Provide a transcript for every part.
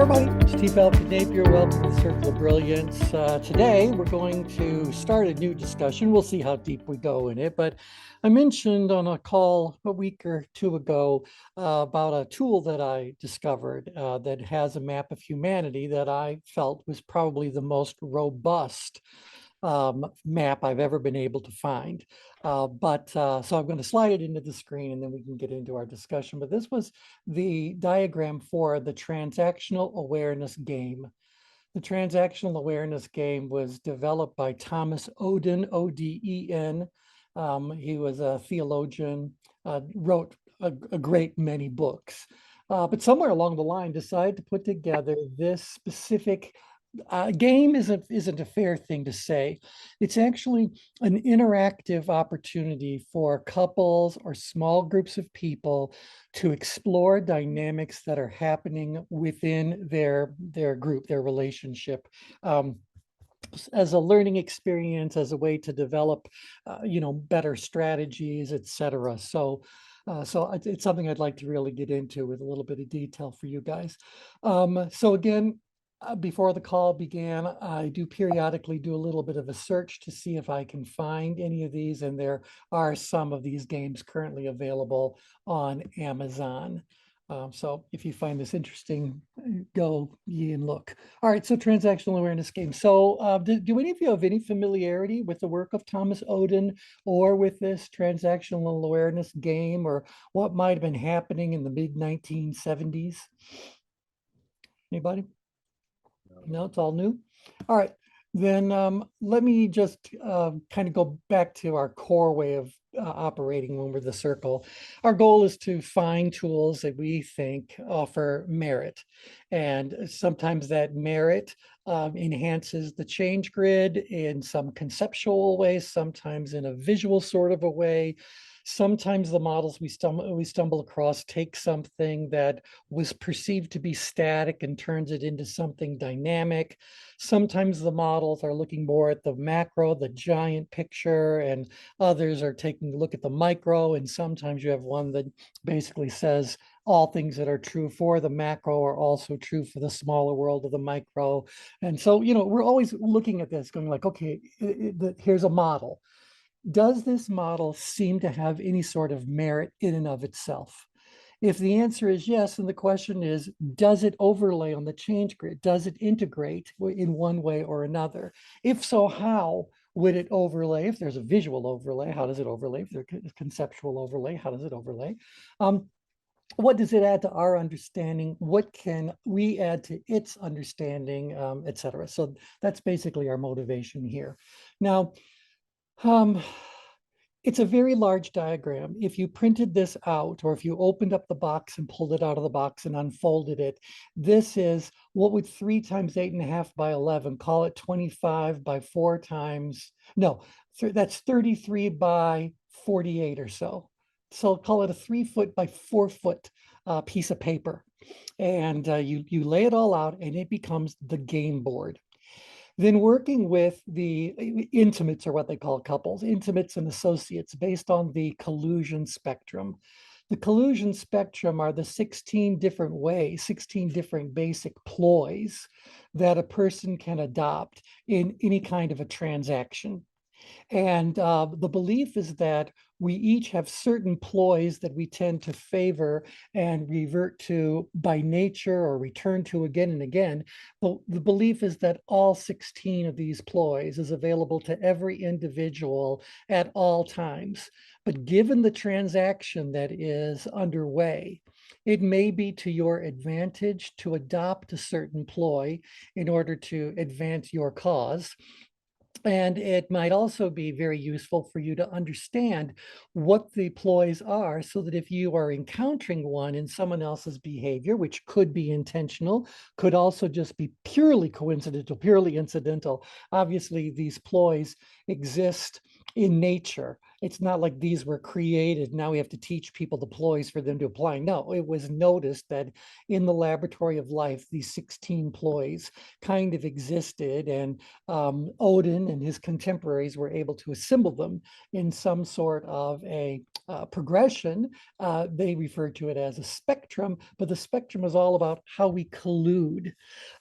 everybody, Steve Alfred Napier. Welcome to the Circle of Brilliance. Today, we're going to start a new discussion. We'll see how deep we go in it, but I mentioned on a call a week or two ago about a tool that I discovered that has a map of humanity that I felt was probably the most robust map I've ever been able to find. So I'm going to slide it into the screen and then we can get into our discussion. But this was the diagram for the transactional awareness game. The transactional awareness game was developed by Thomas Oden, O-D-E-N. He was a theologian, wrote a great many books. But somewhere along the line decided to put together this specific game isn't a fair thing to say. It's actually an interactive opportunity for couples or small groups of people to explore dynamics that are happening within their group, their relationship. As a learning experience, as a way to develop, better strategies, etc. So it's something I'd like to really get into with a little bit of detail for you guys. So again, before the call began, I do periodically do a little bit of a search to see if I can find any of these, and there are some of these games currently available on Amazon. So if you find this interesting, go ye and look. All right, so transactional awareness game. So do any of you have any familiarity with the work of Thomas Oden or with this transactional awareness game, or what might have been happening in the mid-1970s? Anybody? No, it's all new. All right, then let me just kind of go back to our core way of operating when we're the circle. Our goal is to find tools that we think offer merit. And sometimes that merit enhances the change grid in some conceptual ways, sometimes in a visual sort of a way. Sometimes the models we stumble across take something that was perceived to be static and turns it into something dynamic. Sometimes the models are looking more at the macro, the giant picture, and others are taking a look at the micro. And sometimes you have one that basically says all things that are true for the macro are also true for the smaller world of the micro. And so, we're always looking at this going like, okay, here's a model. Does this model seem to have any sort of merit in and of itself? If the answer is yes, then the question is, does it overlay on the change grid? Does it integrate in one way or another? If so, how would it overlay? If there's a visual overlay, how does it overlay? If there's a conceptual overlay, how does it overlay? What does it add to our understanding? What can we add to its understanding, et cetera? So that's basically our motivation here. Now, it's a very large diagram. If you printed this out, or if you opened up the box and pulled it out of the box and unfolded it, this is what would 3 times 8.5 by 11, call it 25 by 4 times, no, that's 33 by 48 or so. So call it a 3 foot by 4 foot piece of paper. And you lay it all out and it becomes the game board. Then working with the intimates, or what they call couples, intimates and associates, based on the collusion spectrum. The collusion spectrum are the 16 different ways, 16 different basic ploys that a person can adopt in any kind of a transaction. And the belief is that we each have certain ploys that we tend to favor and revert to by nature or return to again and again. But the belief is that all 16 of these ploys is available to every individual at all times. But given the transaction that is underway, it may be to your advantage to adopt a certain ploy in order to advance your cause. And it might also be very useful for you to understand what the ploys are, so that if you are encountering one in someone else's behavior, which could be intentional, could also just be purely coincidental, purely incidental. Obviously, these ploys exist in nature. It's not like these were created. Now we have to teach people the ploys for them to apply. No, it was noticed that in the laboratory of life, these 16 ploys kind of existed, and Odin and his contemporaries were able to assemble them in some sort of a progression, they refer to it as a spectrum, but the spectrum is all about how we collude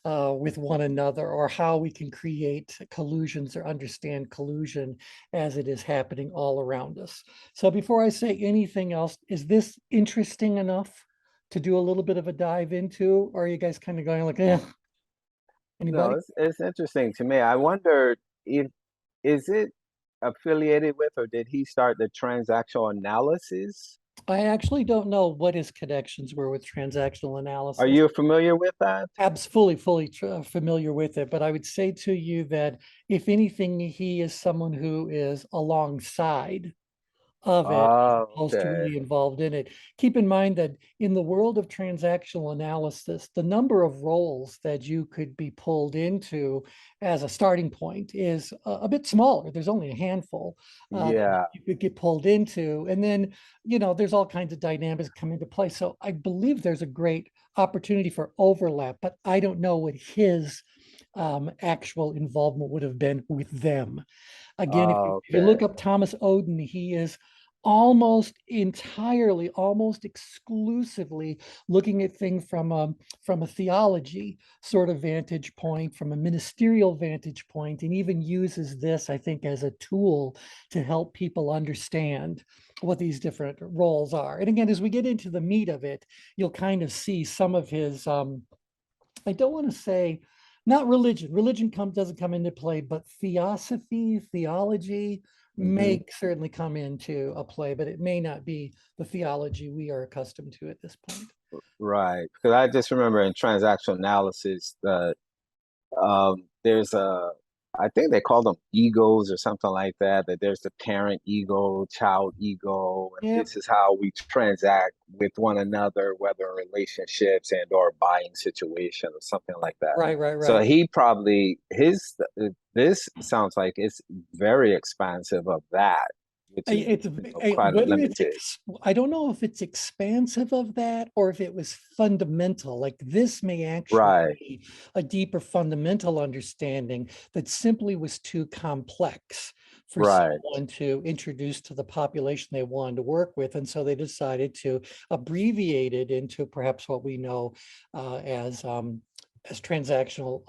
with one another, or how we can create collusions or understand collusion as it is happening all around us. So before I say anything else, is this interesting enough to do a little bit of a dive into, or are you guys kind of going like, eh, No, anybody? it's interesting to me. I wonder if is it affiliated with or did he start the transactional analysis? I actually don't know what his connections were with transactional Are analysis. you familiar with that? Absolutely, fully familiar with it, but I would say to you that if anything, he is someone who is alongside of it as Oh, opposed to okay. really involved in it. Keep in mind that in the world of transactional analysis, the number of roles that you could be pulled into as a starting point is a bit smaller. There's only a handful that Yeah. you could get pulled into. And then, there's all kinds of dynamics come into play. So I believe there's a great opportunity for overlap, but I don't know what his actual involvement would have been with them. Again, if you Okay. look up Thomas Oden, he is almost entirely, almost exclusively looking at things from a theology sort of vantage point, from a ministerial vantage point, and even uses this, I think, as a tool to help people understand what these different roles are. And again, as we get into the meat of it, you'll kind of see some of his I don't want to say not religion. Religion doesn't come into play, but theosophy, theology Hmm. may certainly come into a play, but it may not be the theology we are accustomed to at this point. Right. Because I just remember in transactional analysis, there's I think they call them egos or something like that, that there's the parent ego, child ego, and Yep. this is how we transact with one another, whether in relationships and or buying situation or something like that. Right, right, So right. he probably this sounds like it's very expansive of that, which is It's quite whether it's limited. I don't know if it's expansive of that or if it was fundamental. Like this may actually Right, be a deeper fundamental understanding that simply was too complex for right. someone to introduce to the population they wanted to work with, and so they decided to abbreviate it into perhaps what we know as transactional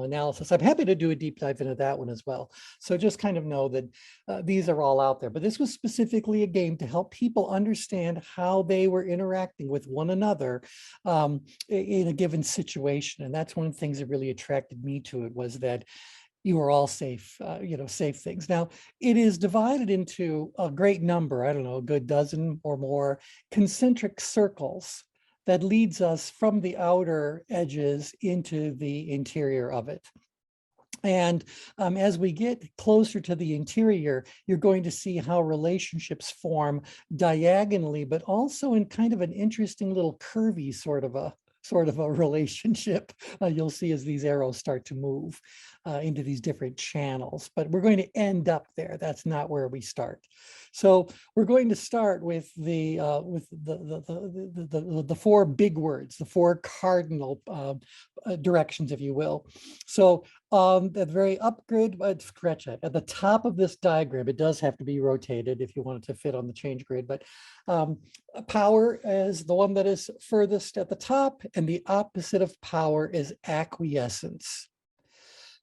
analysis. I'm happy to do a deep dive into that one as well. So just kind of know that these are all out there. But this was specifically a game to help people understand how they were interacting with one another in a given situation. And that's one of the things that really attracted me to it, was that you are all safe, safe things. Now, it is divided into a great number, I don't know, a good dozen or more concentric circles that leads us from the outer edges into the interior of it. And as we get closer to the interior, you're going to see how relationships form diagonally, but also in kind of an interesting little curvy sort of a relationship. You'll see as these arrows start to move into these different channels, but we're going to end up there. That's not where we start. So we're going to start with the four big words, the four cardinal directions, if you will. So at the very upgrade, scratch that. At the top of this diagram, it does have to be rotated if you want it to fit on the change grid, but power is the one that is furthest at the top, and the opposite of power is acquiescence.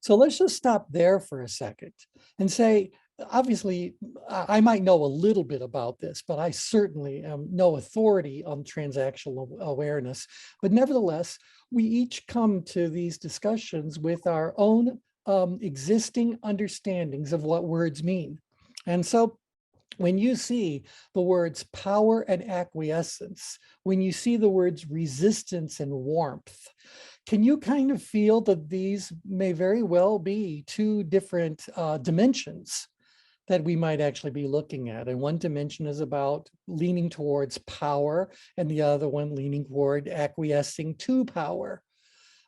So let's just stop there for a second and say, obviously, I might know a little bit about this, but I certainly am no authority on transactional awareness. But nevertheless, we each come to these discussions with our own existing understandings of what words mean. And so when you see the words power and acquiescence, when you see the words resistance and warmth, can you kind of feel that these may very well be two different dimensions that we might actually be looking at? And one dimension is about leaning towards power, and the other one leaning toward acquiescing to power.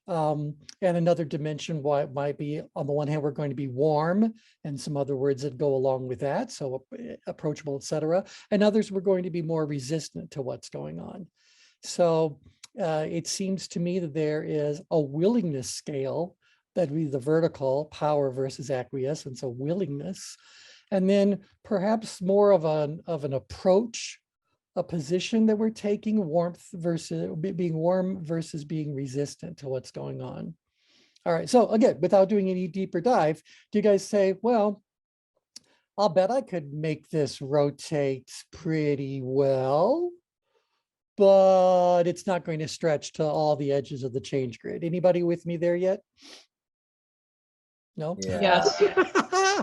And another dimension might be, on the one hand, we're going to be warm, and some other words that go along with that, so approachable, etc. And others, we're going to be more resistant to what's going on. So it seems to me that there is a willingness scale, that would be the vertical, power versus acquiescence, a willingness. And then perhaps more of an approach, a position that we're taking, warmth versus being warm versus being resistant to what's going on. All right, so again, without doing any deeper dive, do you guys say, well, I'll bet I could make this rotate pretty well, but it's not going to stretch to all the edges of the change grid. Anybody with me there yet? No? Yeah.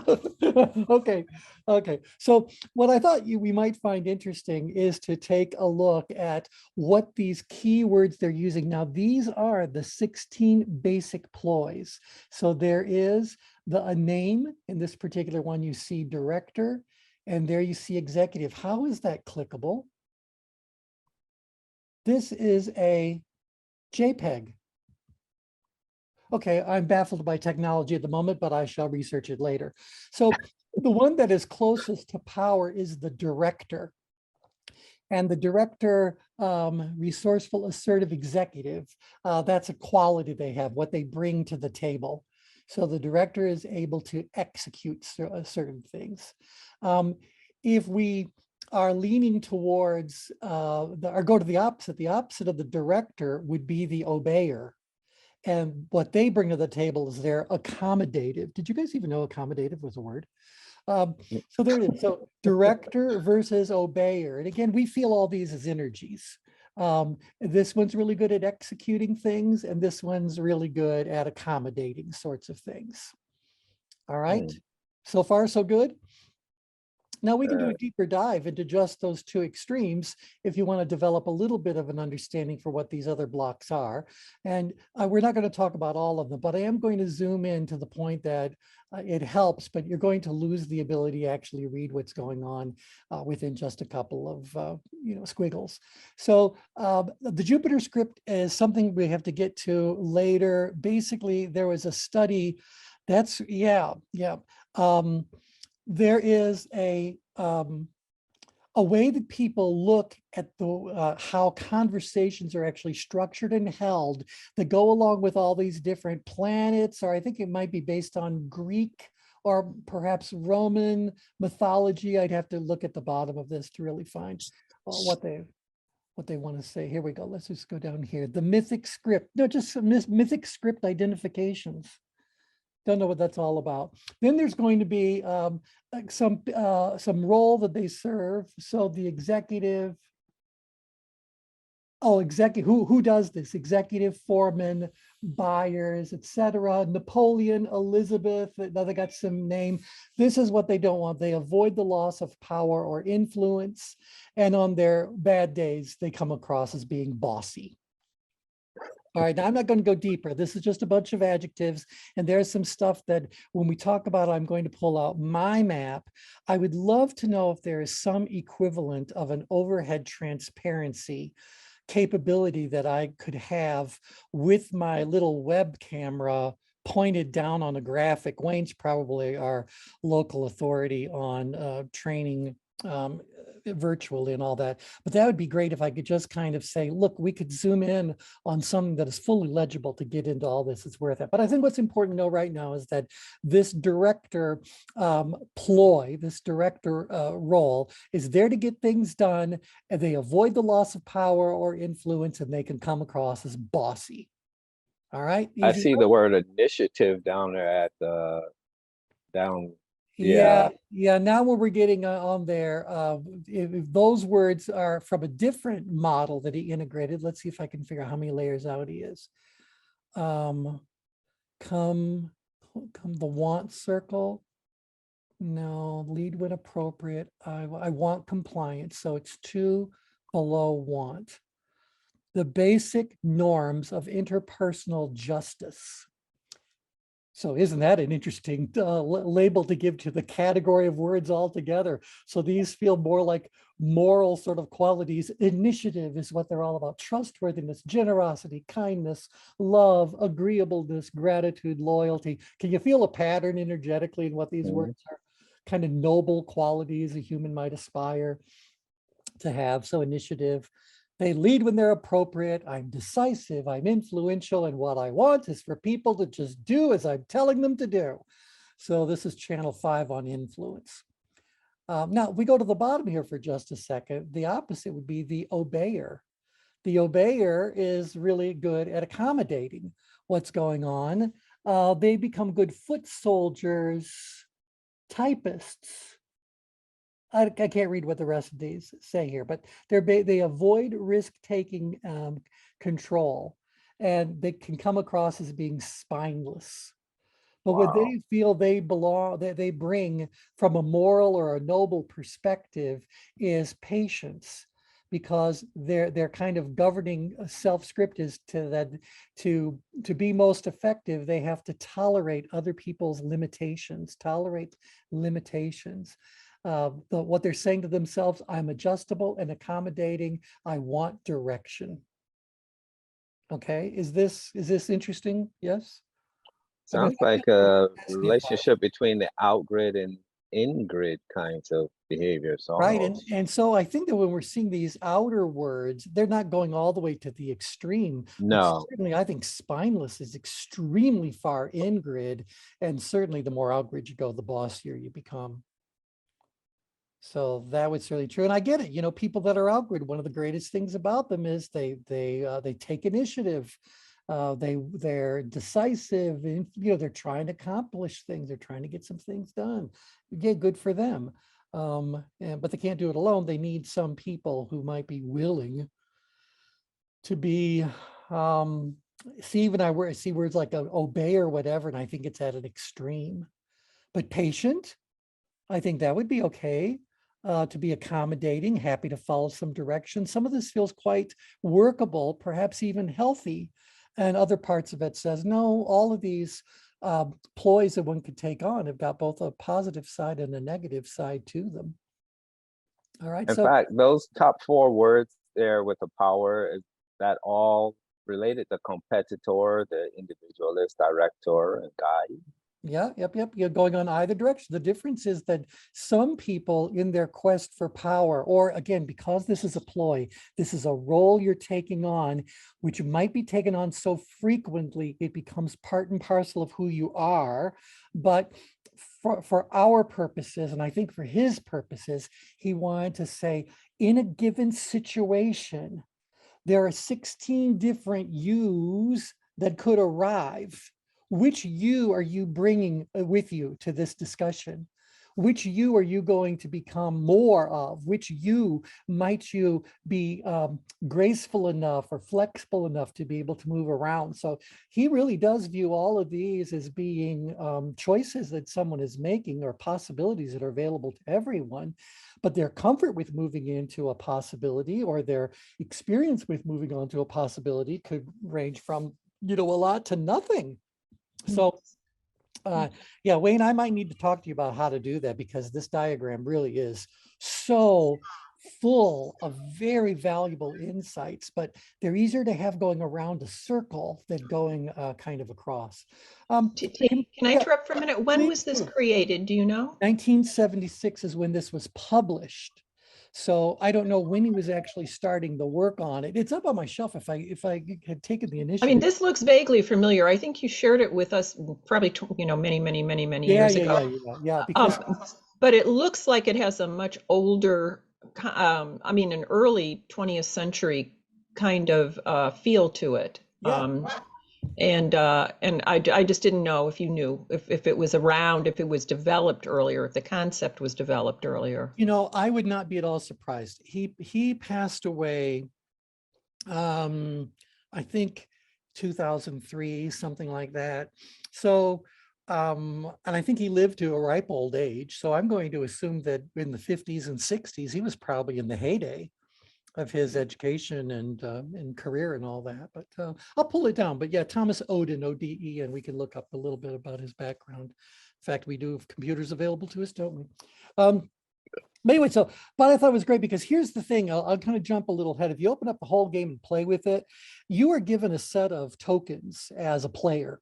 Okay. Okay. So what I thought we might find interesting is to take a look at what these keywords they're using. Now, these are the 16 basic ploys. So there is a name. In this particular one, you see director, and there you see executive. How is that clickable? This is a JPEG. Okay, I'm baffled by technology at the moment, but I shall research it later. So the one that is closest to power is the director. And the director, resourceful, assertive, executive, that's a quality they have, what they bring to the table. So the director is able to execute certain things. If we are leaning towards, or go to the opposite of the director would be the obeyer. And what they bring to the table is they're accommodative. Did you guys even know accommodative was a word? So there it is. So director versus obeyer. And again, we feel all these as energies. This one's really good at executing things, and this one's really good at accommodating sorts of things. All right. So far, so good. Now we can do a deeper dive into just those two extremes if you want to develop a little bit of an understanding for what these other blocks are. And we're not going to talk about all of them, but I am going to zoom in to the point that it helps, but you're going to lose the ability to actually read what's going on within just a couple of squiggles. So the Jupyter script is something we have to get to later. Basically, there was a study that's, there is a way that people look at the how conversations are actually structured and held that go along with all these different planets, or I think it might be based on Greek or perhaps Roman mythology. I'd have to look at the bottom of this to really find what they want to say. Here we go. Let's just go down here. The mythic script. No, just some mythic script identifications. Don't know what that's all about. Then there's going to be some role that they serve. So the executive, who does this? Executive, foreman, buyers, etc. Napoleon, Elizabeth, now they got some name. This is what they don't want. They avoid the loss of power or influence. And on their bad days, they come across as being bossy. All right, now I'm not going to go deeper. This is just a bunch of adjectives. And there's some stuff that when we talk about, I'm going to pull out my map. I would love to know if there is some equivalent of an overhead transparency capability that I could have with my little web camera pointed down on a graphic. Wayne's probably our local authority on training virtually and all that. But that would be great if I could just kind of say, look, we could zoom in on something that is fully legible to get into all this. It's worth it. But I think what's important to know right now is that this director ploy, this director role is there to get things done, and they avoid the loss of power or influence, and they can come across as bossy. All right. I see the word initiative down there at the down. Yeah. Now when we're getting on there, if those words are from a different model that he integrated, let's see if I can figure out how many layers out he is. Come the want circle. No, lead when appropriate. I want compliance. So it's 2 below want. The basic norms of interpersonal justice. So isn't that an interesting label to give to the category of words altogether? So these feel more like moral sort of qualities. Initiative is what they're all about. Trustworthiness, generosity, kindness, love, agreeableness, gratitude, loyalty. Can you feel a pattern energetically in what these words are? Kind of noble qualities a human might aspire to have. So initiative. They lead when they're appropriate. I'm decisive, I'm influential, and what I want is for people to just do as I'm telling them to do. So this is channel 5 on influence. Now, if we go to the bottom here for just a second, the opposite would be the obeyer. The obeyer is really good at accommodating what's going on. They become good foot soldiers, typists. I can't read what the rest of these say here, but they avoid risk-taking control, and they can come across as being spineless. But what Wow. they feel they belong, that they bring from a moral or a noble perspective is patience, because their kind of governing self-script is to that to be most effective, they have to tolerate other people's limitations, tolerate limitations. What they're saying to themselves, I'm adjustable and accommodating, I want direction. Okay, is this interesting? Yes. I mean, Sounds like a that's the advice. relationship between the outgrid and in-grid kinds of behaviors Right. almost. And so I think that when we're seeing these outer words, they're not going all the way to the extreme, but No. certainly I think spineless is extremely far in grid. And certainly the more out grid you go, the bossier you become. So that was certainly true. And I get it. You know, people that are out grid, one of the greatest things about them is they take initiative. They're decisive, and you know, they're trying to accomplish things. They're trying to get some things done. Yeah, good for them. But they can't do it alone. They need some people who might be willing to be see, even I see words like obey or whatever, and I think it's at an extreme. But patient, I think that would be okay. To be accommodating, happy to follow some direction. Some of this feels quite workable, perhaps even healthy. And other parts of it says, no, all of these ploys that one could take on have got both a positive side and a negative side to them. All right, In so fact, those top four words there with the power, is that all related to competitor, the individualist, director, and guide? yeah, yep. You're going on either direction. The difference is that some people in their quest for power, or again, because this is a ploy, this is a role you're taking on, which might be taken on so frequently, it becomes part and parcel of who you are. But for our purposes, and I think for his purposes, he wanted to say, in a given situation, there are 16 different yous that could arrive. Which you are you bringing with you to this discussion? Which you are you going to become more of? Which you might you be graceful enough or flexible enough to be able to move around? So he really does view all of these as being choices that someone is making, or possibilities that are available to everyone. But their comfort with moving into a possibility, or their experience with moving on to a possibility, could range from, you know, a lot to nothing. So yeah, Wayne, I might need to talk to you about how to do that, because this diagram really is so full of very valuable insights, but they're easier to have going around a circle than going kind of across. Can I Yeah, interrupt for a minute? When please was this do. created? Do you know? 1976 is when this was published. So I don't know when he was actually starting the work on it. It's up on my shelf if I had taken the I mean, initiative. this looks vaguely familiar. I think you shared it with us probably, many Yeah, years yeah, ago. yeah, yeah, because But it looks like it has a much older, I mean, an early 20th century kind of feel to it. yeah, And I just didn't know if you knew if it was around, if it was developed earlier, if the concept was developed earlier. you know, I would not be at all surprised. He passed away, I think 2003, something like that. So, and I think he lived to a ripe old age. So I'm going to assume that in the 50s and 60s, he was probably in the heyday of his education and career and all that. But I'll pull it down. But yeah, Thomas Oden, ODE, and we can look up a little bit about his background. In fact, we do have computers available to us, don't we? But anyway, but I thought it was great, because here's the thing, I'll kind of jump a little ahead. If you open up the whole game and play with it, you are given a set of tokens as a player.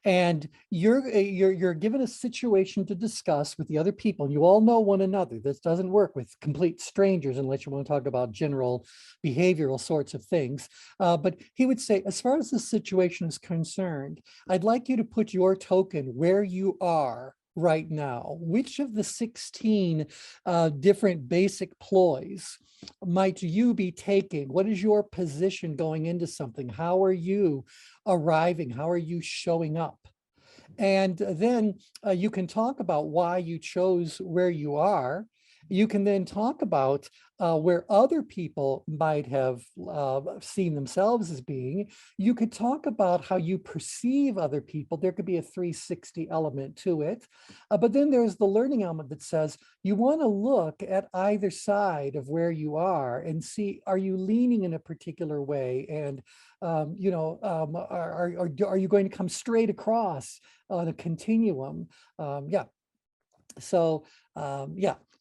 And you're given a situation to discuss with the other people, and you all know one another. This doesn't work with complete strangers unless you want to talk about general behavioral sorts of things. But he would say, as far as the situation is concerned, I'd like you to put your token where you are right now? Which of the 16 different basic ploys might you be taking? What is your position going into something? How are you arriving? How are you showing up? And then you can talk about why you chose where you are. You can then talk about where other people might have seen themselves as being. You could talk about how you perceive other people. There could be a 360 element to it. But then there's the learning element that says you want to look at either side of where you are and see, are you leaning in a particular way? And are you going to come straight across on a continuum? Yeah. So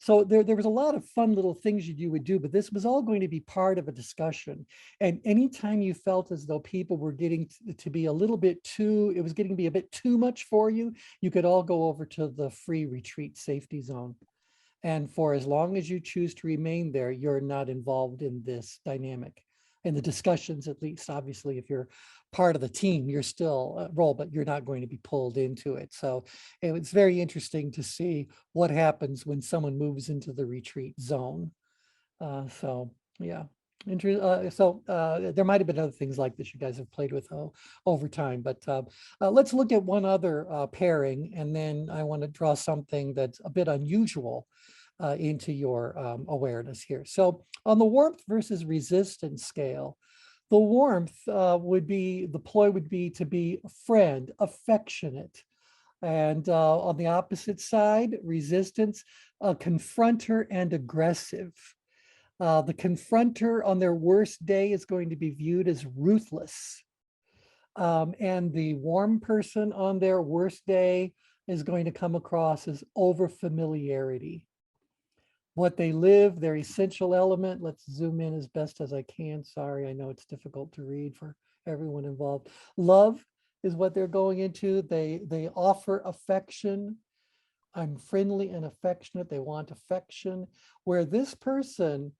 so there was a lot of fun little things you would do, but this was all going to be part of a discussion. And anytime you felt as though people were getting to be a little bit too, it was getting to be a bit too much for you, you could all go over to the free retreat safety zone. And for as long as you choose to remain there, you're not involved in this dynamic, in the discussions, at least. Obviously, if you're part of the team, you're still a role, but you're not going to be pulled into it. So it was very interesting to see what happens when someone moves into the retreat zone. So yeah. There might have been other things like this you guys have played with over time, but let's look at one other pairing, and then I want to draw something that's a bit unusual into your awareness here. So on the warmth versus resistance scale, the warmth the ploy would be to be a friend, affectionate. And on the opposite side, resistance, confronter and aggressive. The confronter on their worst day is going to be viewed as ruthless. And the warm person on their worst day is going to come across as over familiarity. What they live, their essential element. Let's zoom in as best as I can. Sorry, I know it's difficult to read for everyone involved. Love is what they're going into. They offer affection. I'm friendly and affectionate. They want affection. Where this person,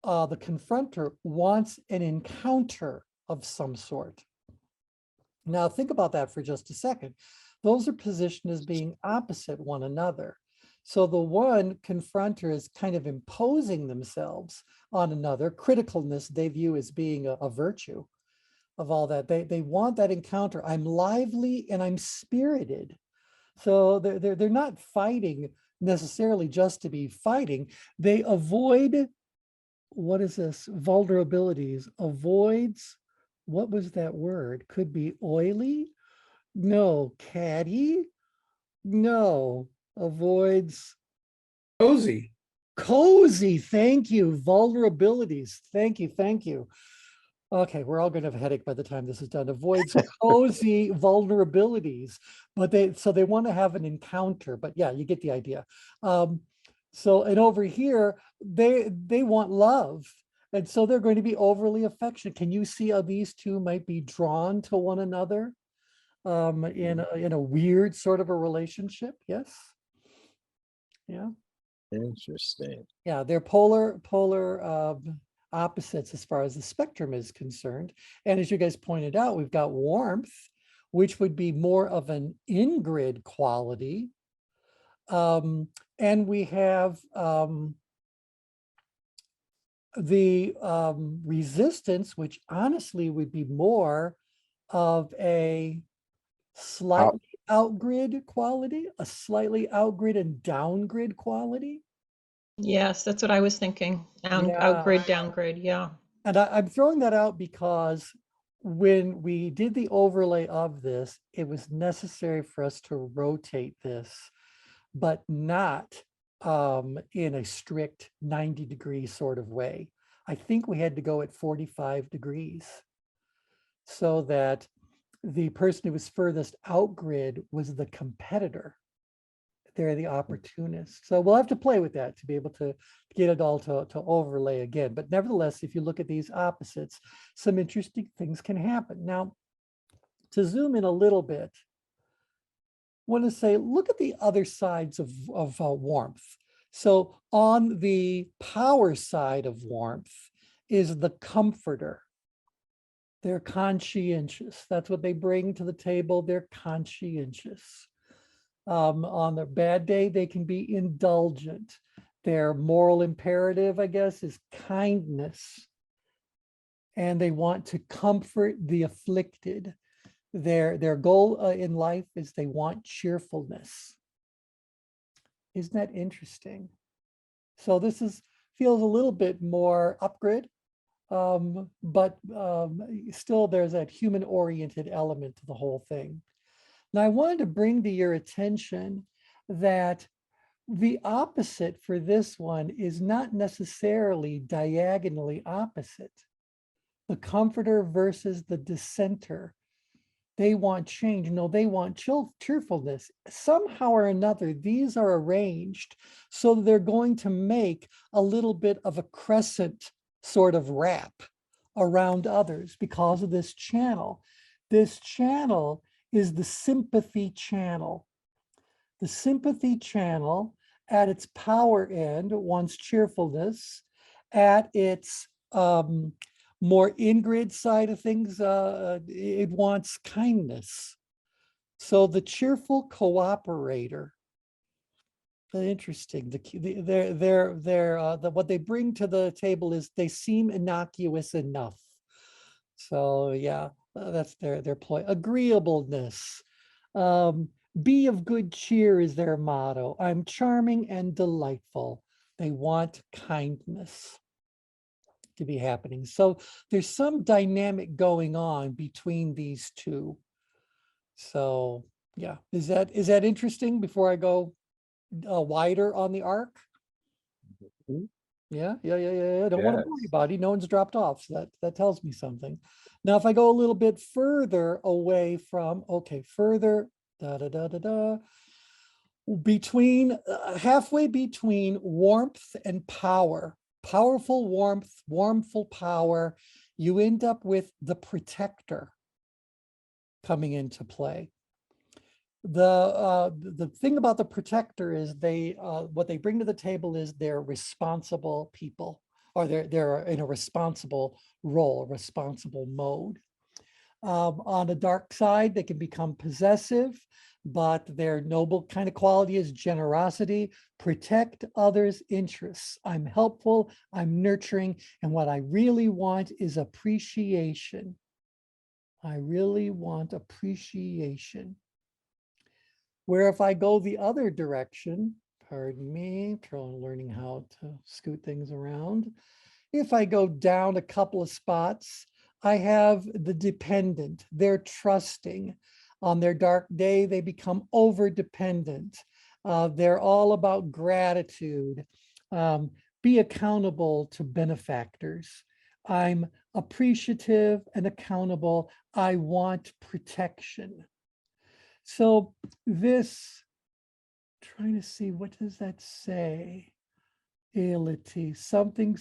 the confronter, wants an encounter of some sort. Now think about that for just a second. Those are positioned as being opposite one another. So the one confronter is kind of imposing themselves on another. Criticalness they view as being a virtue of all that. They want that encounter. I'm lively and I'm spirited. So they're not fighting necessarily just to be fighting. They avoid, what is this? Vulnerabilities. Avoids, what was that word? Could be oily? No. Catty? No. Avoids. Cozy. Cozy. Thank you. Vulnerabilities. Thank you. Thank you. Okay, we're all going to have a headache by the time this is done. Avoids cozy vulnerabilities, but they want to have an encounter. But yeah, you get the idea. And over here, they want love, and so they're going to be overly affectionate. Can you see how these two might be drawn to one another in a weird sort of a relationship? Yes. Yeah. Interesting. Yeah, they're polar opposites as far as the spectrum is concerned. And as you guys pointed out, we've got warmth, which would be more of an in-grid quality. And we have the resistance, which honestly would be more of a slightly out-grid quality, a slightly out-grid and down-grid quality. Yes, that's what I was thinking. Yeah. Outgrade, downgrade, yeah. And I'm throwing that out because when we did the overlay of this, it was necessary for us to rotate this, but not in a strict 90-degree sort of way. I think we had to go at 45 degrees so that the person who was furthest out grid was the competitor. They're the opportunist. So we'll have to play with that to be able to get it all to overlay again. But nevertheless, if you look at these opposites, some interesting things can happen. Now, to zoom in a little bit, I want to say, look at the other sides of warmth. So on the power side of warmth is the comforter. They're conscientious. That's what they bring to the table. They're conscientious. On their bad day, they can be indulgent. Their moral imperative, I guess, is kindness. And they want to comfort the afflicted. Their goal in life is they want cheerfulness. Isn't that interesting? So this feels a little bit more upgrade, but still there's that human-oriented element to the whole thing. Now, I wanted to bring to your attention that the opposite for this one is not necessarily diagonally opposite. The comforter versus the dissenter. They want change. No, they want cheerfulness. Somehow or another, these are arranged so that they're going to make a little bit of a crescent sort of wrap around others because of this channel. This channel is the sympathy channel. The sympathy channel at its power end wants cheerfulness. At its more in-grid side of things, it wants kindness. So the cheerful cooperator, interesting. What they bring to the table is they seem innocuous enough. So yeah, that's their ploy. Agreeableness. Be of good cheer is their motto. I'm charming and delightful. They want kindness to be happening. So there's some dynamic going on between these two. So yeah, is that interesting before I go wider on the arc? Yeah. Don't want to bore Yes. anybody. No one's dropped off. So that tells me something. Now, if I go a little bit further away from, further, between halfway between warmth and power, powerful warmth, warmful power, you end up with the protector coming into play. The thing about the protector is what they bring to the table is they're responsible people, or they're in a responsible role, a responsible mode. On the dark side, they can become possessive, but their noble kind of quality is generosity, protect others' interests. I'm helpful, I'm nurturing, and what I really want is appreciation. I really want appreciation. Where if I go the other direction, pardon me, learning how to scoot things around. If I go down a couple of spots, I have the dependent. They're trusting. On their dark day, they become over-dependent. They're all about gratitude. Be accountable to benefactors. I'm appreciative and accountable. I want protection. So this, trying to see, what does that say? Ability, something,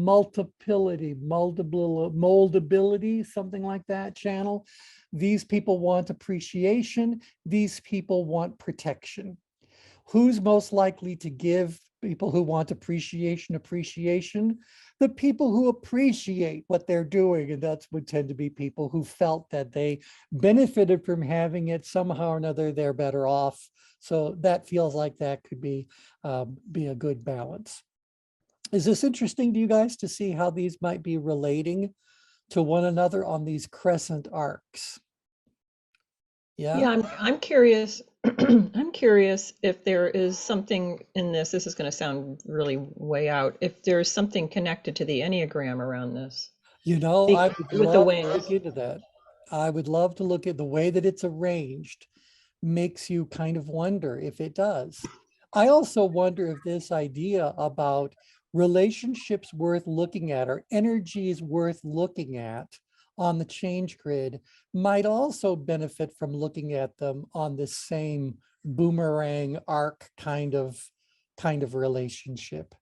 multiplicity, moldability, something like that channel. These people want appreciation. These people want protection. Who's most likely to give people who want appreciation? The people who appreciate what they're doing, and that would tend to be people who felt that they benefited from having it somehow or another. They're better off. So that feels like that could be a good balance. Is this interesting to you guys to see how these might be relating to one another on these crescent arcs? Yeah, I'm curious. I'm curious if there is something in this. This is going to sound really way out. If there's something connected to the Enneagram around this. You know, I would with the love to wings. look into that. I would love to look at the way that it's arranged. Makes you kind of wonder if it does. I also wonder if this idea about relationships worth looking at or energies worth looking at on the change grid might also benefit from looking at them on this same boomerang arc kind of relationship.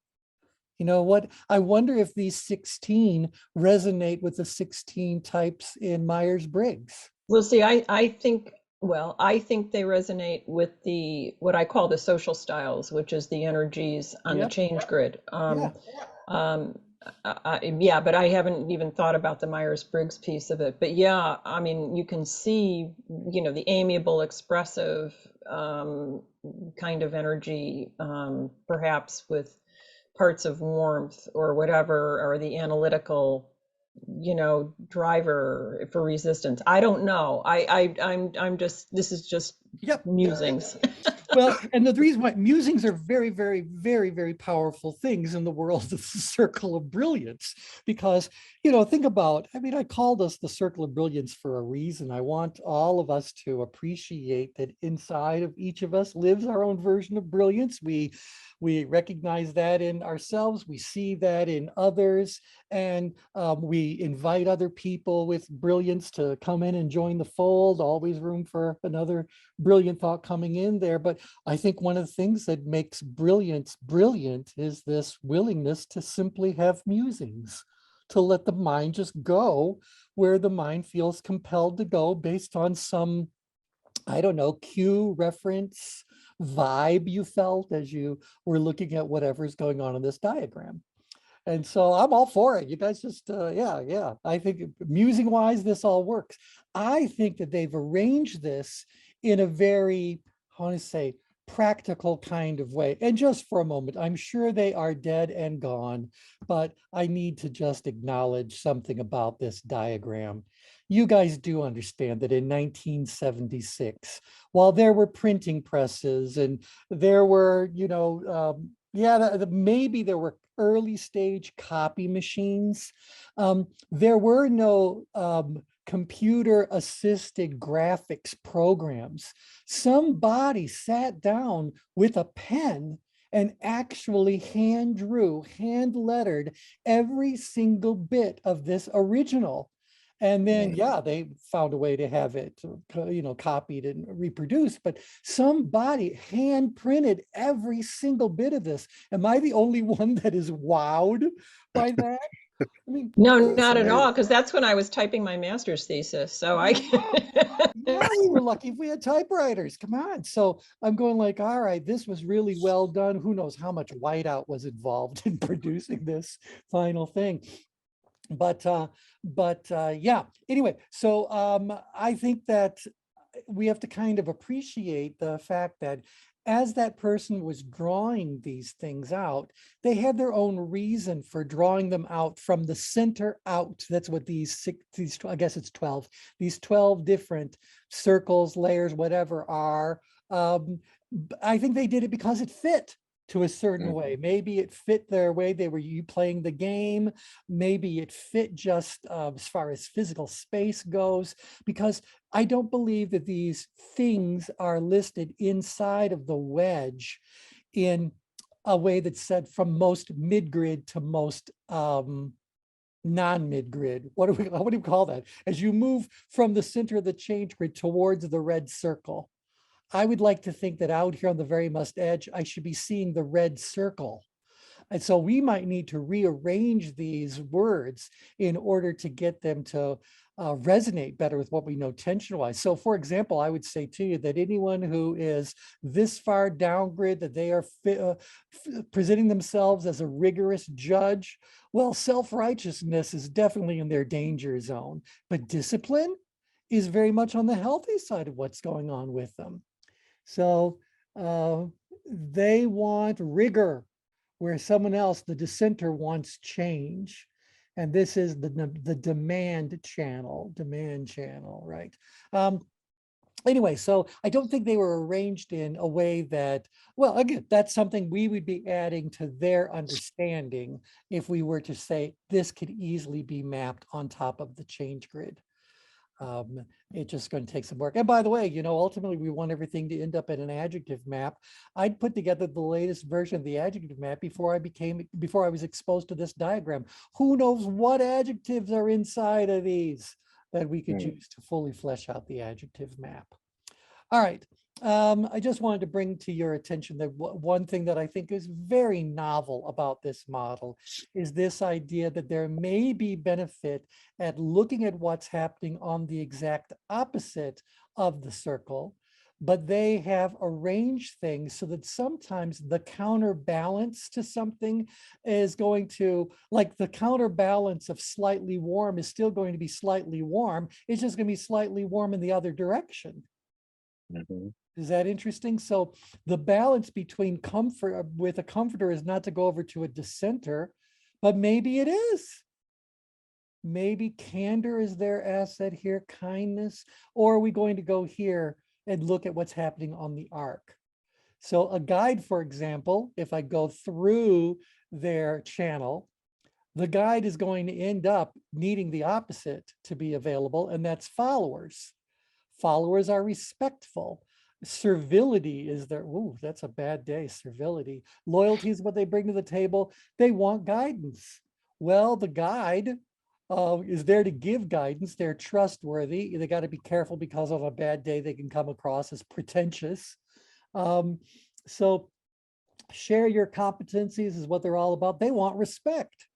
You know what? I wonder if these 16 resonate with the 16 types in Myers-Briggs. Well, see, I think they resonate with what I call the social styles, which is the energies on the Yep. change grid. Yeah. Yeah, but I haven't even thought about the Myers-Briggs piece of it. But yeah, I mean, you can see, the amiable, expressive kind of energy, perhaps with parts of warmth or whatever, or the analytical, driver for resistance. I don't know. I'm just, this is just Yep. musings. Well, and the reason why musings are very, very, very, very powerful things in the world of the circle of brilliance, because, think about, I mean, I called us the circle of brilliance for a reason. I want all of us to appreciate that inside of each of us lives our own version of brilliance. We recognize that in ourselves, we see that in others, and we invite other people with brilliance to come in and join the fold. Always room for another brilliant thought coming in there. But I think one of the things that makes brilliance brilliant is this willingness to simply have musings, to let the mind just go where the mind feels compelled to go based on some, I don't know, cue, reference, vibe you felt as you were looking at whatever's going on in this diagram. And so I'm all for it. You guys just, yeah. I think musing wise, this all works. I think that they've arranged this in a very, I want to say, practical kind of way. And just for a moment, I'm sure they are dead and gone, but I need to just acknowledge something about this diagram. You guys do understand that in 1976, while there were printing presses and there were, maybe there were early stage copy machines. There were no computer assisted graphics programs. Somebody sat down with a pen and actually hand drew, hand lettered every single bit of this original. And then, yeah, they found a way to have it, copied and reproduced, but somebody hand printed every single bit of this. Am I the only one that is wowed by that? I mean, No, not at all, because that's when I was typing my master's thesis. So yeah, we were lucky if we had typewriters. Come on. So I'm going like, all right, this was really well done. Who knows how much whiteout was involved in producing this final thing. But yeah, anyway, so I think that we have to kind of appreciate the fact that as that person was drawing these things out, they had their own reason for drawing them out from the center out. That's what these, I guess it's 12, these 12 different circles, layers, whatever are. I think they did it because it fit to a certain way. Maybe it fit their way. They were playing the game. Maybe it fit just as far as physical space goes, because I don't believe that these things are listed inside of the wedge in a way that's said from most mid-grid to most non-mid-grid. What do you call that? As you move from the center of the change grid towards the red circle, I would like to think that out here on the very must edge, I should be seeing the red circle. And so we might need to rearrange these words in order to get them to resonate better with what we know tension-wise. So for example, I would say to you that anyone who is this far down grid, that they are presenting themselves as a rigorous judge, well, self-righteousness is definitely in their danger zone, but discipline is very much on the healthy side of what's going on with them. So they want rigor, where someone else, the dissenter, wants change. And this is the demand channel, right? Anyway, so I don't think they were arranged in a way that, well, again, that's something we would be adding to their understanding if we were to say this could easily be mapped on top of the change grid. It's just going to take some work. And by the way, ultimately we want everything to end up in an adjective map. I'd put together the latest version of the adjective map before I was exposed to this diagram. Who knows what adjectives are inside of these that we could use to fully flesh out the adjective map. All right. I just wanted to bring to your attention that one thing that I think is very novel about this model is this idea that there may be benefit at looking at what's happening on the exact opposite of the circle, but they have arranged things so that sometimes the counterbalance to something is going to, like the counterbalance of slightly warm is still going to be slightly warm. It's just going to be slightly warm in the other direction. Is that interesting? So the balance between comfort with a comforter is not to go over to a dissenter, but maybe it is. Maybe candor is their asset here, kindness, or are we going to go here and look at what's happening on the arc? So a guide, for example, if I go through their channel, the guide is going to end up needing the opposite to be available, and that's followers. Followers are respectful. Servility is their, ooh, that's a bad day, servility. Loyalty is what they bring to the table. They want guidance. Well, the guide is there to give guidance. They're trustworthy. They got to be careful because on a bad day, they can come across as pretentious. So share your competencies is what they're all about. They want respect.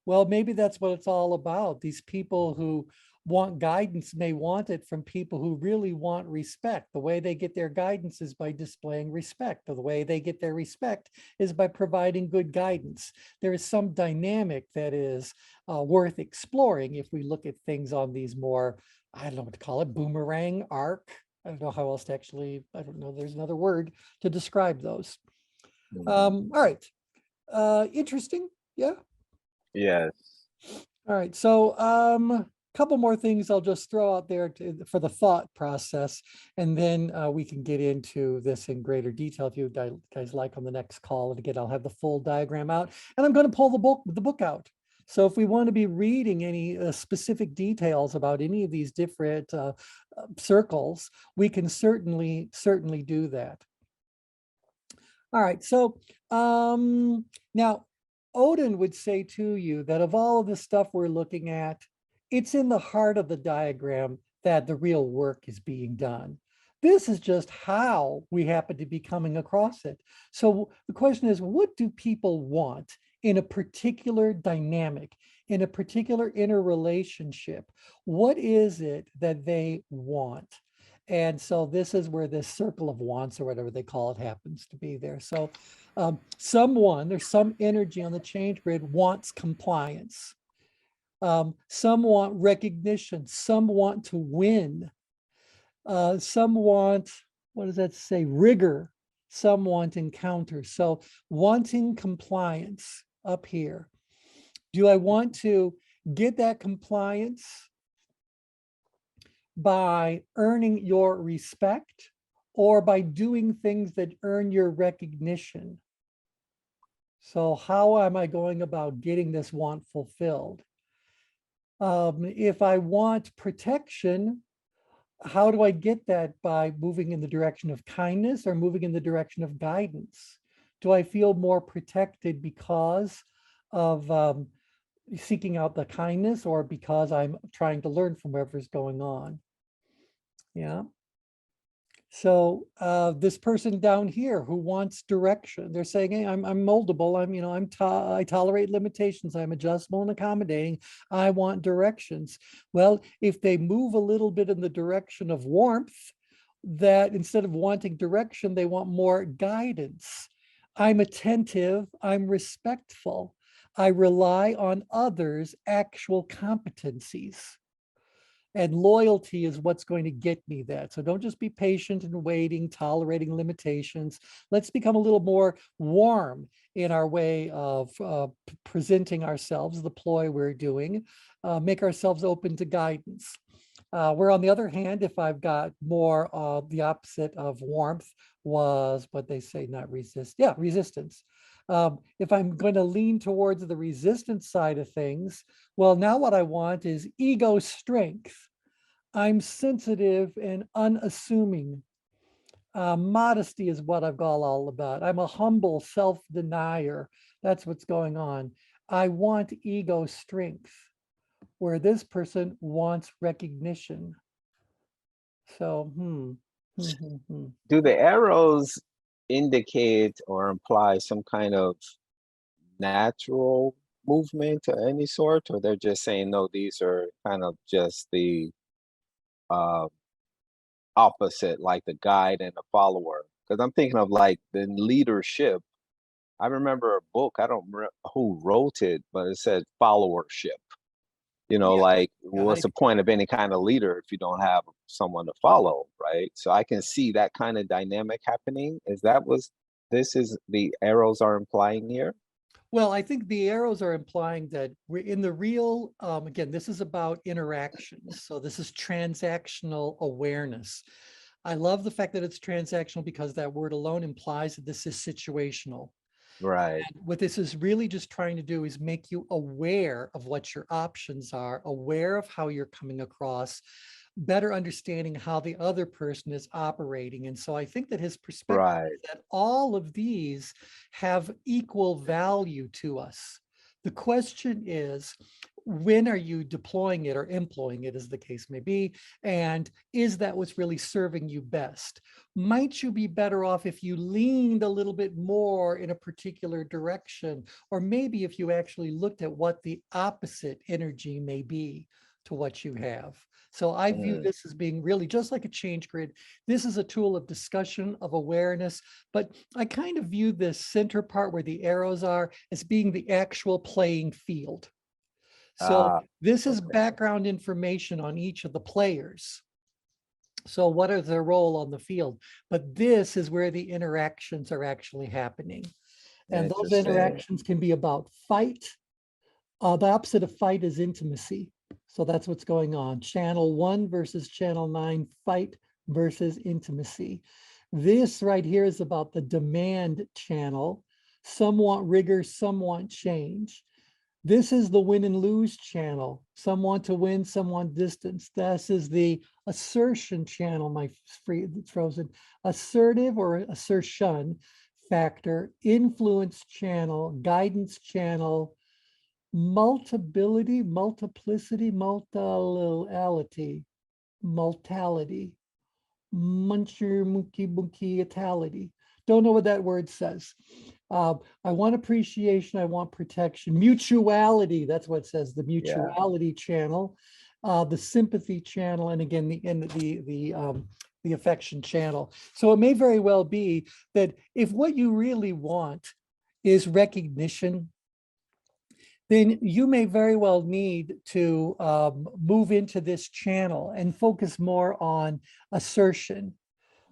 Well, maybe that's what it's all about. These people who want guidance may want it from people who really want respect. The way they get their guidance is by displaying respect. The way they get their respect is by providing good guidance. There is some dynamic that is worth exploring if we look at things on these more, I don't know what to call it, boomerang arc. I don't know how else to actually, I don't know, there's another word to describe those. All right, interesting, yeah? Yes. All right, so couple more things I'll just throw out there for the thought process, and then we can get into this in greater detail if you guys like on the next call. And again, I'll have the full diagram out, and I'm going to pull the book out. So if we want to be reading any specific details about any of these different circles, we can certainly do that. All right, so now Odin would say to you that of all of the stuff we're looking at, it's in the heart of the diagram that the real work is being done. This is just how we happen to be coming across it. So the question is, what do people want in a particular dynamic, in a particular interrelationship? What is it that they want? And so this is where this circle of wants, or whatever they call it, happens to be there. So there's some energy on the change grid wants compliance. Some want recognition. Some want to win. Some want, what does that say? Rigor. Some want encounter. So wanting compliance up here. Do I want to get that compliance by earning your respect or by doing things that earn your recognition? So how am I going about getting this want fulfilled? If I want protection, how do I get that? By moving in the direction of kindness or moving in the direction of guidance? Do I feel more protected because of seeking out the kindness, or because I'm trying to learn from whatever's going on? Yeah. So this person down here who wants direction, they're saying, hey, I'm moldable. I tolerate limitations. I'm adjustable and accommodating. I want directions. Well, if they move a little bit in the direction of warmth, that instead of wanting direction, they want more guidance. I'm attentive. I'm respectful. I rely on others' actual competencies. And loyalty is what's going to get me that. So don't just be patient and waiting, tolerating limitations. Let's become a little more warm in our way of presenting ourselves, the ploy we're doing, make ourselves open to guidance. Where on the other hand, if I've got more of the opposite of warmth was what they say, not resist. Yeah, resistance. If I'm going to lean towards the resistance side of things, well, now what I want is ego strength. I'm sensitive and unassuming. Modesty is what I've got all about. I'm a humble self-denier. That's what's going on. I want ego strength, where this person wants recognition. So, Do the arrows indicate or imply some kind of natural movement of any sort, or they're just saying, no, these are kind of just the opposite, like the guide and the follower. Because I'm thinking of like the leadership. I remember a book, I don't remember who wrote it, but it said followership. Yeah, Like yeah, what's the point of any kind of leader if you don't have someone to follow, right? So I can see that kind of dynamic happening. Is that what this is the arrows are implying here? well, I think the arrows are implying that we're in the real, again, this is about interactions. So this is transactional awareness. I love the fact that it's transactional because that word alone implies that this is situational. Right, And what this is really just trying to do is make you aware of what your options are, aware of how you're coming across, better understanding how the other person is operating. And so I think that his perspective right, is that all of these have equal value to us. The question is, when are you deploying it or employing it, as the case may be? And is that what's really serving you best? Might you be better off if you leaned a little bit more in a particular direction? Or maybe if you actually looked at what the opposite energy may be to what you have. So I view this as being really just like a change grid. This is a tool of discussion, of awareness, but I kind of view this center part where the arrows are as being the actual playing field. So ah, this is okay, background information on each of the players. So what is their role on the field? But this is where the interactions are actually happening. And those interesting. interactions can be about fight. The opposite of fight is intimacy. So that's what's going on. Channel 1 versus channel 9, fight versus intimacy. This right here is about the demand channel. Some want rigor, some want change. This is the win and lose channel. Some want to win, some want distance. This is the assertion channel, my frozen. Assertive or assertion factor, influence channel, guidance channel, multiplicity, multality, muncher, mookie, don't know what that word says. I want appreciation, I want protection, mutuality, that's what it says, the Yeah, mutuality channel, the sympathy channel, and again, the affection channel. So it may very well be that if what you really want is recognition, then you may very well need to move into this channel and focus more on assertion,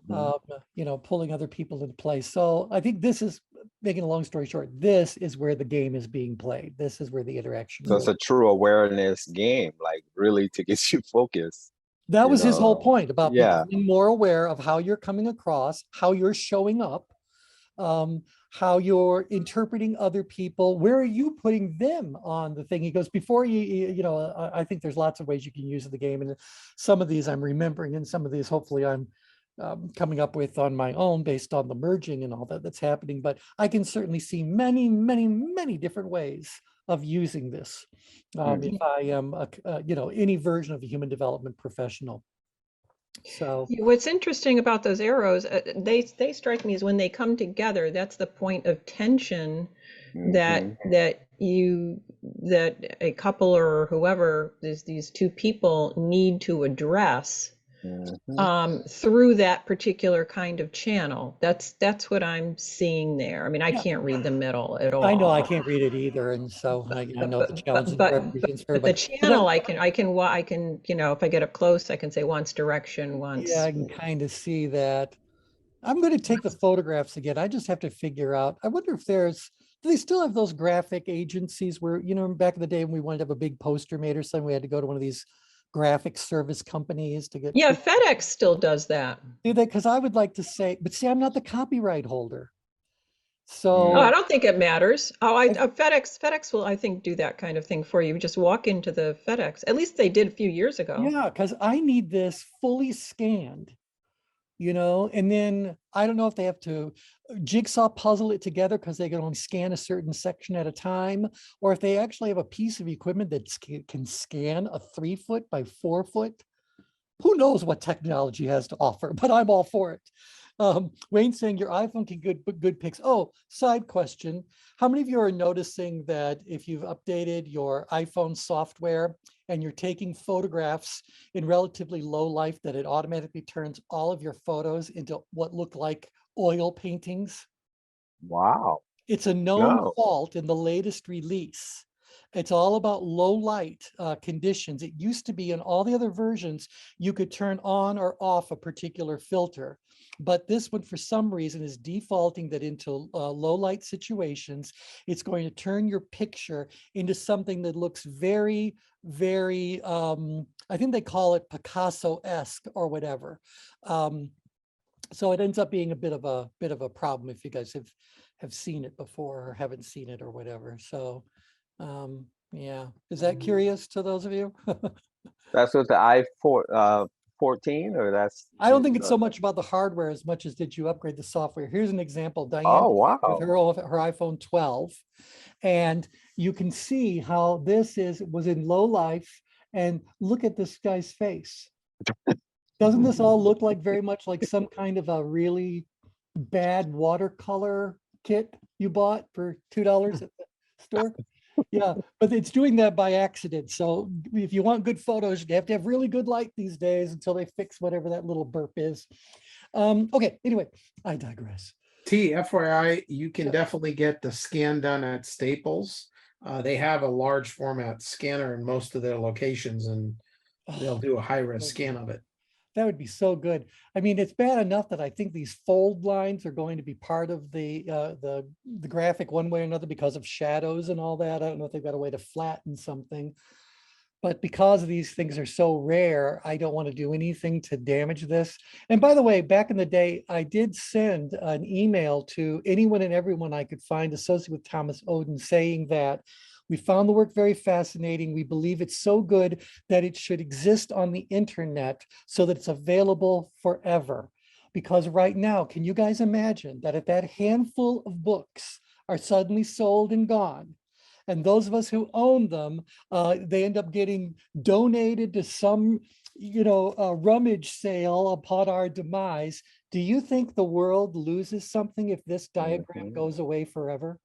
mhm. pulling other people into place. So I think this is, making a long story short, this is where the game is being played. This is where the interaction So it's really. a true awareness game, like really to get you focused, That you was his whole know? point about Yeah, becoming more aware of how you're coming across, how you're showing up, how you're interpreting other people. Where are you putting them on the thing? He goes, before I think there's lots of ways you can use the game. And some of these I'm remembering, and some of these hopefully I'm coming up with on my own based on the merging and all that that's happening. But I can certainly see many, many, many different ways of using this if I am, any version of a human development professional. So What's interesting about those arrows, they strike me as when they come together, that's the point of tension that hmm, that a couple or whoever these two people need to address hmm. through that particular kind of channel. That's what I'm seeing there. I mean, I yeah, can't read the middle at I know I all. can't read it either, and so I know the challenge But and but represents her, but the but that, channel I can if I get up close I can say once direction, yeah, once I can kind of see that. I'm going to take the photographs again. I just have to figure out. I wonder if do they still have those graphic agencies where, back in the day when we wanted to have a big poster made or something, we had to go to one of these graphic service companies to get. Yeah, FedEx still does that. Do they? Because I would like to say, but see, I'm not the copyright holder. Oh, I So don't think it matters. I, FedEx will, I think, do that kind of thing for you. Just walk into the FedEx. At least they did a few years ago. yeah, because I need this fully scanned. And then I don't know if they have to jigsaw puzzle it together because they can only scan a certain section at a time, or if they actually have a piece of equipment that can scan a 3-foot by 4-foot. Who knows what technology has to offer, but I'm all for it. Wayne saying your iPhone can good pics. Oh, side question. How many of you are noticing that if you've updated your iPhone software, and you're taking photographs in relatively low light, that it automatically turns all of your photos into what look like oil paintings. Wow. It's a known No. fault in the latest release. It's all about low light conditions. It used to be in all the other versions, you could turn on or off a particular filter. But this one, for some reason, is defaulting that into low light situations. It's going to turn your picture into something that looks very, very, I think they call it Picasso-esque or whatever. So it ends up being a bit of a problem if you guys have seen it before or haven't seen it or whatever. So yeah, is that curious to those of you? That's with the i14 or that's. I don't think it's so much about the hardware as much as did you upgrade the software. Here's an example. Diane Oh, wow. with her iPhone 12, and you can see how this was in low life. And look at this guy's face. Doesn't this all look like very much like some kind of a really bad watercolor kit you bought for $2 at the store? Yeah, but it's doing that by accident. So if you want good photos, you have to have really good light these days until they fix whatever that little burp is. Okay, anyway, I digress. FYI, you can Sure. definitely get the scan done at Staples. They have a large format scanner in most of their locations, and they'll do a high-res scan of it. That would be so good. I mean, it's bad enough that I think these fold lines are going to be part of the graphic one way or another because of shadows and all that. I don't know if they've got a way to flatten something, but because these things are so rare, I don't want to do anything to damage this. And by the way, back in the day, I did send an email to anyone and everyone I could find associated with Thomas Oden saying that we found the work very fascinating. We believe it's so good that it should exist on the internet so that it's available forever. Because right now, can you guys imagine that if that handful of books are suddenly sold and gone, and those of us who own them, they end up getting donated to some, rummage sale upon our demise, do you think the world loses something if this diagram goes away forever?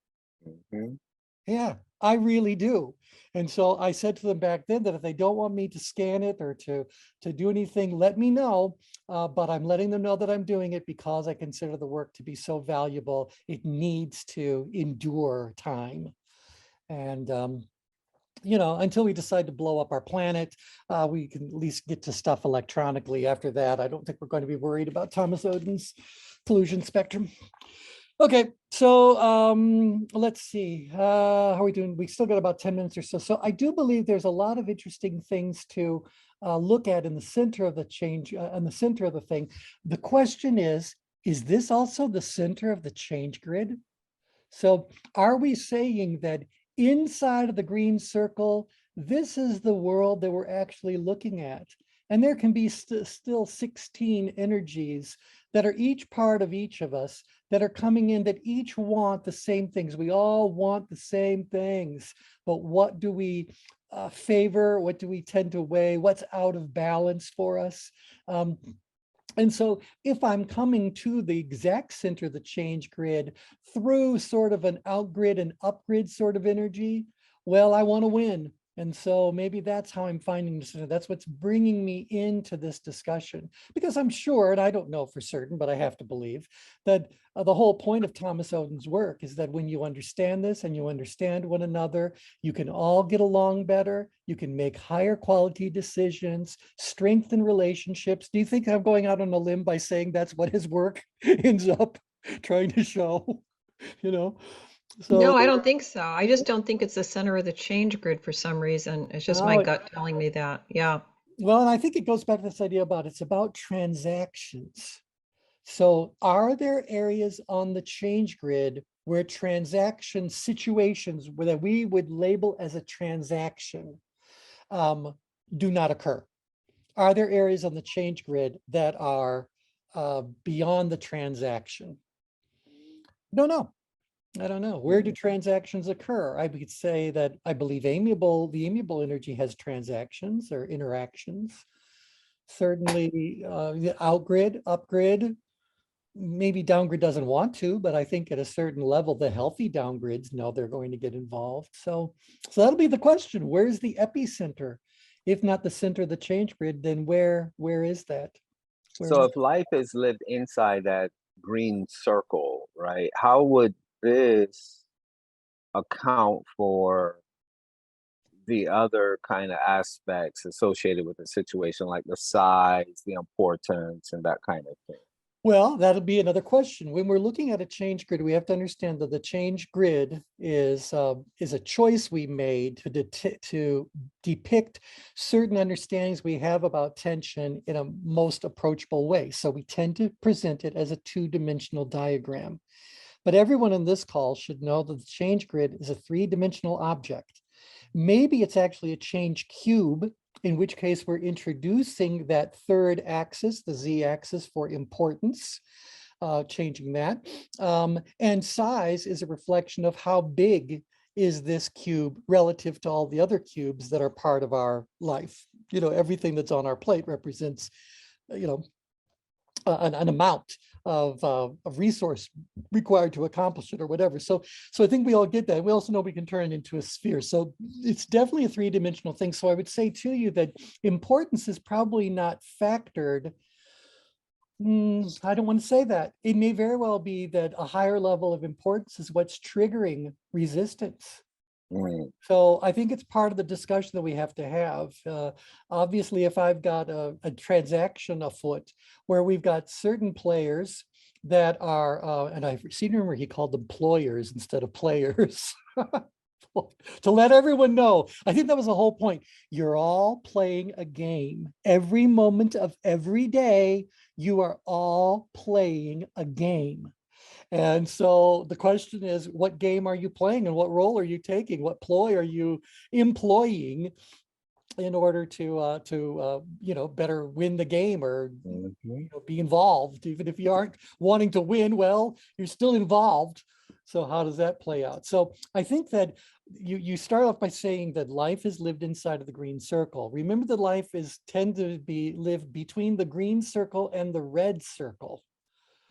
Yeah, I really do. And so I said to them back then that if they don't want me to scan it or to do anything, let me know. But I'm letting them know that I'm doing it because I consider the work to be so valuable. It needs to endure time. And, until we decide to blow up our planet, we can at least get to stuff electronically. After that, I don't think we're going to be worried about Thomas Oden's collusion spectrum. Okay, so let's see, how are we doing? We still got about 10 minutes or so. So I do believe there's a lot of interesting things to look at in the center of the change, in the center of the thing. The question is this also the center of the change grid? So are we saying that inside of the green circle, this is the world that we're actually looking at? And there can be still 16 energies that are each part of each of us that are coming in that each want the same things. We all want the same things, but what do we favor? What do we tend to weigh? What's out of balance for us? And so if I'm coming to the exact center of the change grid through sort of an outgrid and upgrid sort of energy, well, I want to win. And so maybe that's how I'm finding the center. That's what's bringing me into this discussion, because I'm sure, and I don't know for certain, but I have to believe that the whole point of Thomas Oden's work is that when you understand this and you understand one another, you can all get along better. You can make higher quality decisions, strengthen relationships. Do you think I'm going out on a limb by saying that's what his work ends up trying to show? So, no, I don't think so. I just don't think it's the center of the change grid for some reason. It's just my gut telling me that. Yeah. Well, and I think it goes back to this idea about it's about transactions. So are there areas on the change grid where transaction situations that we would label as a transaction do not occur? Are there areas on the change grid that are beyond the transaction? I don't know. Where do transactions occur? I would say that I believe the amiable energy has transactions or interactions. Certainly the outgrid, upgrid, maybe downgrid doesn't want to, but I think at a certain level, the healthy downgrids know they're going to get involved. So that'll be the question. Where's the epicenter if not the center of the change grid, then where is that? So if life is lived inside that green circle, right, how would this account for the other kind of aspects associated with the situation, like the size, the importance, and that kind of thing? Well, that'll be another question. When we're looking at a change grid, we have to understand that the change grid is a choice we made to depict certain understandings we have about tension in a most approachable way. So we tend to present it as a two-dimensional diagram. But everyone in this call should know that the change grid is a three-dimensional object. Maybe it's actually a change cube, in which case we're introducing that third axis, the z-axis, for importance, changing that. And size is a reflection of how big is this cube relative to all the other cubes that are part of our life. You know, everything that's on our plate represents, you know, an amount of resource required to accomplish it or whatever. So I think we all get that. We also know we can turn it into a sphere. So it's definitely a three-dimensional thing. So I would say to you that importance is probably not factored. I don't want to say that. It may very well be that a higher level of importance is what's triggering resistance. So I think it's part of the discussion that we have to have. Obviously, if I've got a transaction afoot where we've got certain players that are, and I seem to remember he called them ployers instead of players, to let everyone know, I think that was the whole point. You're all playing a game. Every moment of every day, you are all playing a game. And so the question is, what game are you playing and what role are you taking? What ploy are you employing in order to you know, better win the game or you know, be involved? Even if you aren't wanting to win, well, you're still involved. So how does that play out? So I think that you start off by saying that life is lived inside of the green circle. Remember that life tend to be lived between the green circle and the red circle.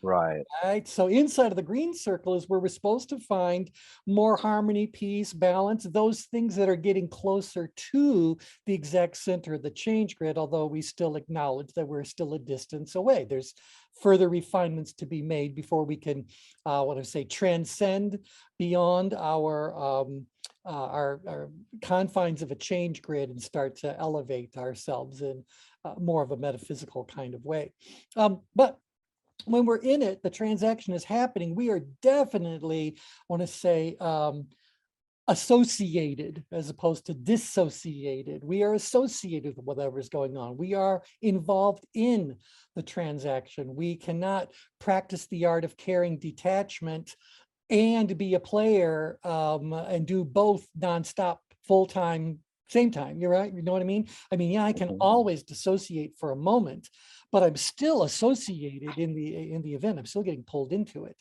Right. Right. So inside of the green circle is where we're supposed to find more harmony, peace, balance, those things that are getting closer to the exact center of the change grid, although we still acknowledge that we're still a distance away. There's further refinements to be made before we can, transcend beyond our confines of a change grid and start to elevate ourselves in more of a metaphysical kind of way. But when we're in it, the transaction is happening. We are definitely, associated as opposed to dissociated. We are associated with whatever is going on. We are involved in the transaction. We cannot practice the art of caring detachment and be a player and do both nonstop, full-time, same time. You're right. You know what I mean? I mean, yeah, I can always dissociate for a moment, but I'm still associated in the event. I'm still getting pulled into it.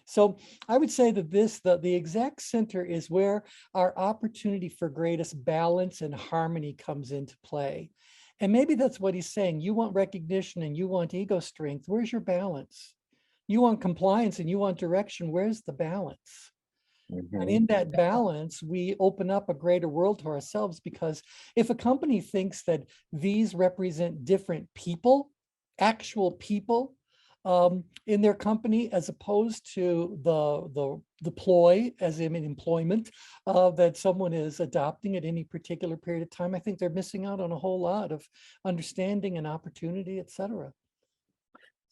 So I would say that the exact center is where our opportunity for greatest balance and harmony comes into play. And maybe that's what he's saying. You want recognition and you want ego strength. Where's your balance? You want compliance and you want direction. Where's the balance? And in that balance, we open up a greater world to ourselves, because if a company thinks that these represent different people, actual people in their company, as opposed to the ploy, as in employment, that someone is adopting at any particular period of time, I think they're missing out on a whole lot of understanding and opportunity, etc.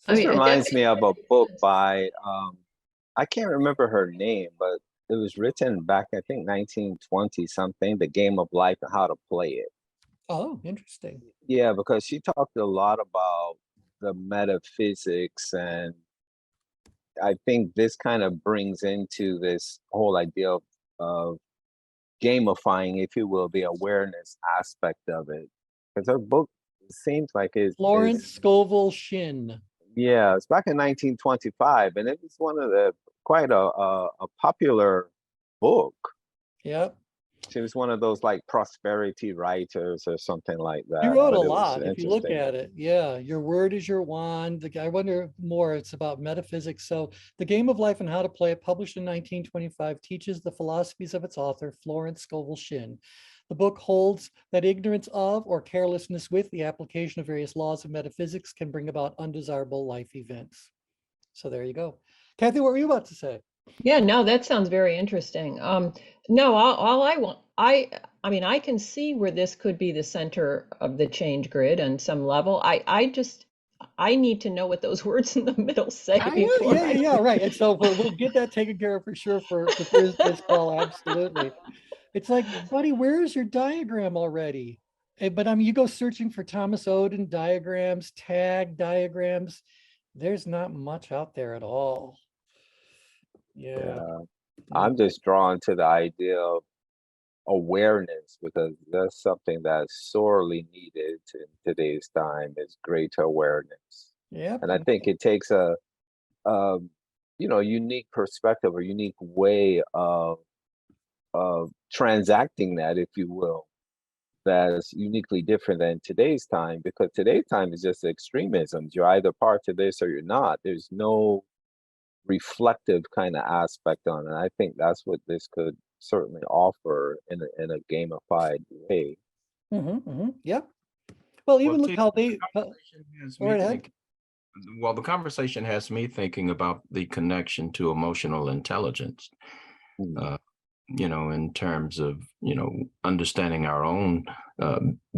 This reminds me of a book by, I can't remember her name, but it was written back, I think, 1920 something, The Game of Life and How to Play It. Oh, interesting. Yeah, because she talked a lot about the metaphysics, and I think this kind of brings into this whole idea of gamifying, if you will, the awareness aspect of it. Because her book seems like Florence Scovel Shinn. Yeah, it's back in 1925, and it was one of the quite a popular book. Yep. She was one of those like prosperity writers or something like that. You wrote a lot if you look at it. Yeah, your word is your wand. I wonder more, it's about metaphysics. So The Game of Life and How to Play It, published in 1925, teaches the philosophies of its author, Florence Scovel Shinn. The book holds that ignorance of or carelessness with the application of various laws of metaphysics can bring about undesirable life events. So there you go. Kathy, what were you about to say? Yeah, no, that sounds very interesting. No, all I want, I mean, I can see where this could be the center of the change grid on some level. I need to know what those words in the middle say before Yeah, right. And so we'll get that taken care of for sure for Thursday's call. Absolutely. It's like, buddy, where's your diagram already? But I mean, you go searching for Thomas Oden diagrams, tag diagrams. There's not much out there at all. Yeah. I'm just drawn to the idea of awareness, because that's something that's sorely needed in today's time, is greater awareness. Yeah. And I think it takes a unique perspective or unique way of transacting that, if you will, that is uniquely different than today's time, because today's time is just extremisms. You're either part of this or you're not. There's no reflective kind of aspect on it. I think that's what this could certainly offer in a gamified way. Yeah. Well, even look T, how they. conversation has Go me right ahead. thinking- Well, the conversation has me thinking about the connection to emotional intelligence. In terms of, understanding our own,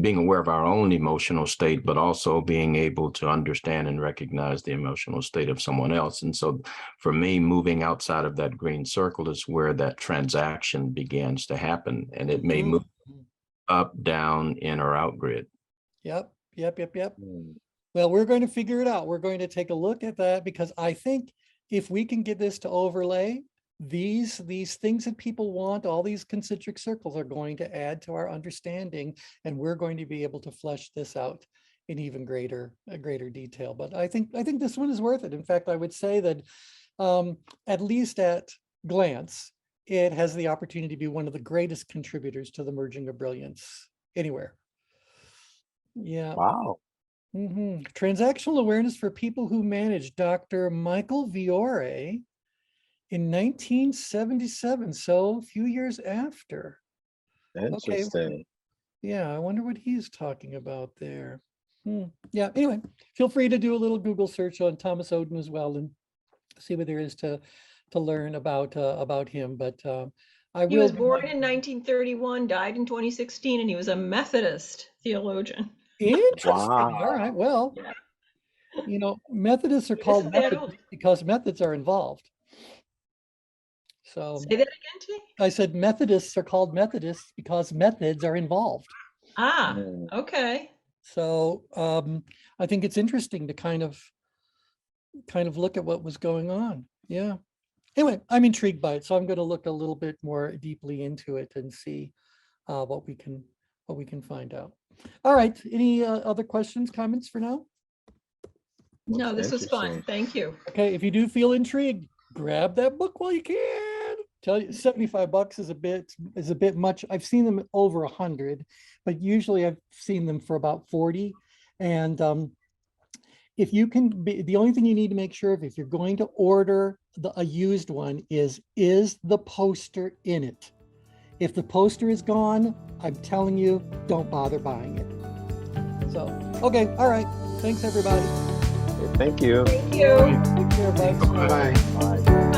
being aware of our own emotional state, but also being able to understand and recognize the emotional state of someone else. And so for me, moving outside of that green circle is where that transaction begins to happen. And it may move up, down, in or out grid. Yep. Well, we're going to figure it out. We're going to take a look at that, because I think if we can get this to overlay, these things that people want, all these concentric circles are going to add to our understanding, and we're going to be able to flesh this out in even greater detail. But I think this one is worth it. In fact, I would say that at least at glance, it has the opportunity to be one of the greatest contributors to the merging of brilliance anywhere. Yeah. Wow. Transactional awareness for people who manage, Dr. Michael Viore, in 1977, so a few years after. Interesting. Okay. Yeah, I wonder what he's talking about there. Yeah, anyway, feel free to do a little Google search on Thomas Oden as well and see what there is to learn about him. But He was born in 1931, died in 2016, and he was a Methodist theologian. Interesting. Wow. All right, well, Methodists are called Methodists because methods are involved. So say that again, T? I said Methodists are called Methodists because methods are involved. Okay. So I think it's interesting to kind of look at what was going on. Yeah. Anyway, I'm intrigued by it, so I'm going to look a little bit more deeply into it and see what we can find out. All right. Any other questions, comments for now? No, this was fun. Thank you. Okay. If you do feel intrigued, grab that book while you can. Tell you, $75 is a bit much. I've seen them over 100, but usually I've seen them for about 40. And if you can be, the only thing you need to make sure of, if you're going to order a used one, is the poster in it. If the poster is gone, I'm telling you, don't bother buying it. So, okay. All right. Thanks, everybody. Thank you. Thank you. Take care, bye. Bye. Bye.